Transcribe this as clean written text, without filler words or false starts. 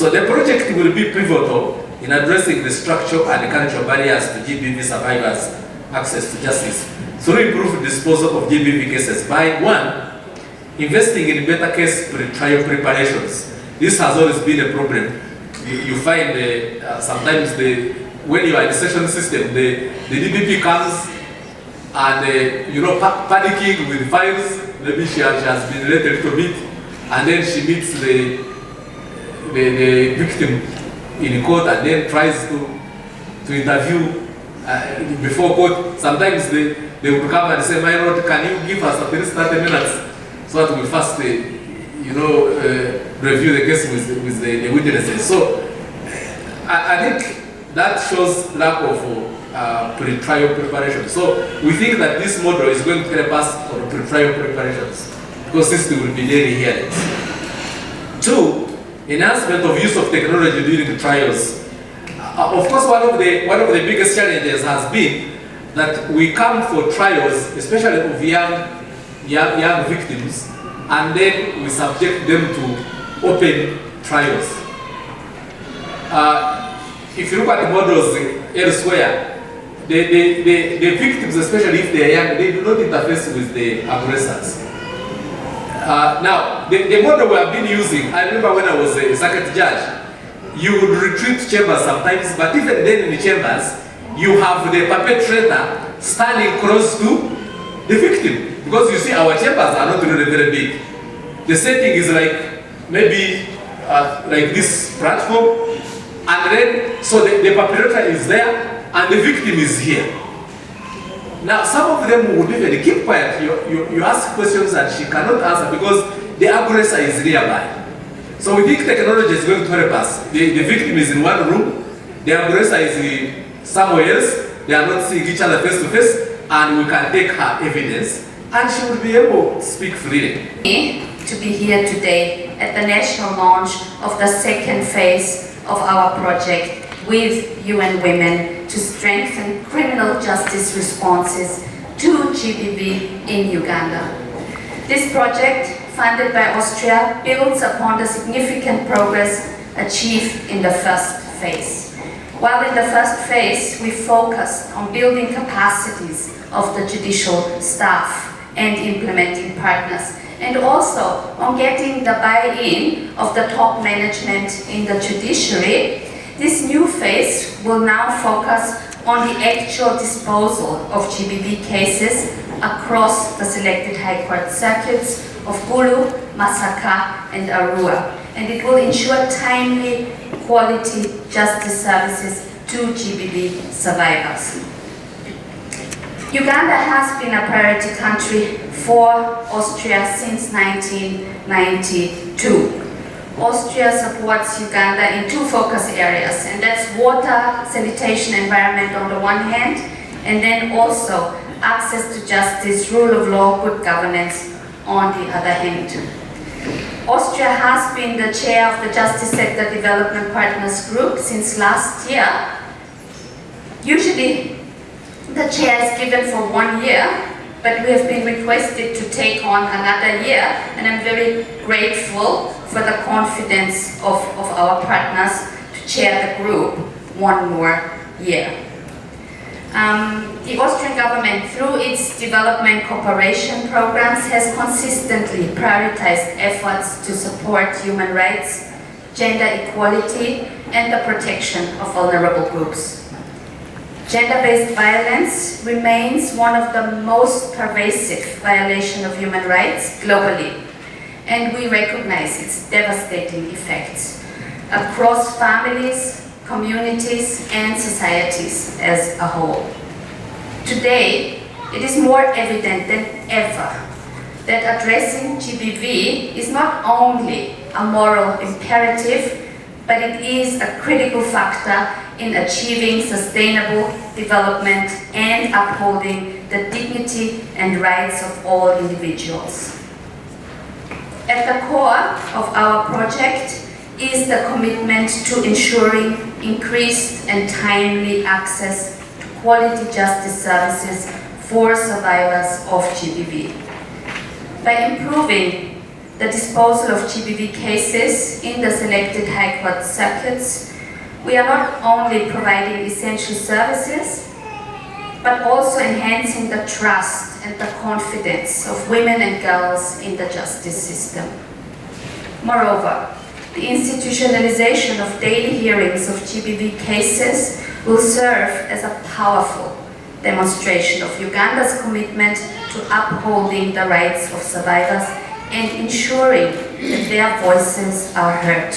So the project will be pivotal in addressing the structural and cultural barriers to GBV survivors' access to justice through improved disposal of GBV cases by, one, investing in better case trial preparations. This has always been a problem. You find sometimes when you are in the session system, the DPP comes and panicking with files. Maybe she has been late a little bit, and then she meets the victim in court and then tries to interview before court. Sometimes they will come and say, "My lord, can you give us at least 30 minutes so that we first review the case with the witnesses." So I think that shows lack of pre-trial preparation. So we think that this model is going to help us on pre-trial preparations because this will be daily hearings. Two, enhancement of use of technology during the trials. Of course, one of the biggest challenges has been that we come for trials, especially of young victims, and then we subject them to open trials. If you look at the models elsewhere, the victims, especially if they are young, they do not interface with the aggressors. Now, the model we have been using, I remember when I was a circuit judge, you would retreat chambers sometimes, but even then in the chambers, you have the perpetrator standing close to the victim. Because you see, our chambers are not really very big. The setting is like maybe like this platform, and then so the perpetrator is there and the victim is here. Now some of them would even keep quiet. You ask questions and she cannot answer because the aggressor is nearby. So we think technology is going to help us. The victim is in one room, the aggressor is somewhere else, they are not seeing each other face to face, and we can take her evidence and she will be able to speak freely. To be here today at the national launch of the second phase of our project with UN Women to strengthen criminal justice responses to GBV in Uganda. This project, funded by Austria, builds upon the significant progress achieved in the first phase. While in the first phase, we focused on building capacities of the judicial staff and implementing partners, and also on getting the buy-in of the top management in the judiciary, this new phase will now focus on the actual disposal of GBV cases across the selected High Court circuits of Gulu, Masaka and Arua, and it will ensure timely, quality justice services to GBV survivors. Uganda has been a priority country for Austria since 1992. Austria supports Uganda in two focus areas, and that's water, sanitation, environment on the one hand, and then also access to justice, rule of law, good governance on the other hand. Austria has been the chair of the Justice Sector Development Partners Group since last year. Usually, the chair is given for 1 year, but we have been requested to take on another year, and I'm very grateful for the confidence of our partners to chair the group 1 more year. The Austrian government, through its development cooperation programs, has consistently prioritized efforts to support human rights, gender equality, and the protection of vulnerable groups. Gender-based violence remains one of the most pervasive violations of human rights globally, and we recognize its devastating effects across families, communities, and societies as a whole. Today, it is more evident than ever that addressing GBV is not only a moral imperative, but it is a critical factor in achieving sustainable development and upholding the dignity and rights of all individuals. At the core of our project is the commitment to ensuring increased and timely access to quality justice services for survivors of GBV. By improving the disposal of GBV cases in the selected High Court circuits, we are not only providing essential services, but also enhancing the trust and the confidence of women and girls in the justice system. Moreover, the institutionalization of daily hearings of GBV cases will serve as a powerful demonstration of Uganda's commitment to upholding the rights of survivors and ensuring that their voices are heard.